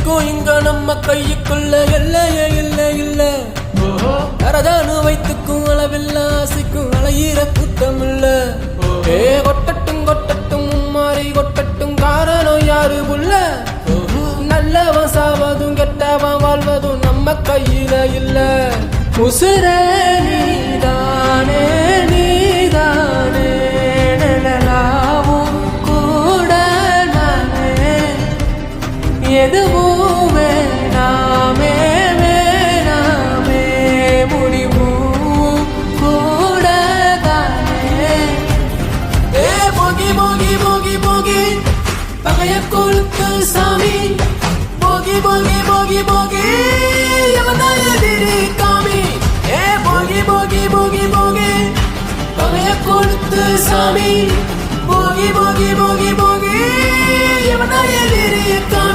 இருக்கும் இங்க நம்ம கையுக்குள்ள எல்லையே இல்ல இல்ல வரதானு வைத்துக்கும் அளவில்ல ஆசைக்கும் அலையிற கூட்டம் இல்ல ஏ கொட்டட்டும் கொட்டட்டும் மாறி கொட்டட்டும் காரணம் யாரு புள்ள நல்லவன் சாவதும் கெட்டவன் வாழ்வதும் நம்ம கையில இல்ல உசுரே நீதானே நீதானே நிழலாவும் கூட நானே எதுவும் வேணாமே வேணாமே முடிவும் கூட தானே ஏ போகி போகி போகி போகி பகைய கொழுத்து சாமி போகி போகி போகி போகி எவனாய திரி காமி ஏ போகி போகி போகி போகி பகைய கொழுத்து சாமி போகி போகி போகி போகி எவனாய திரி காமி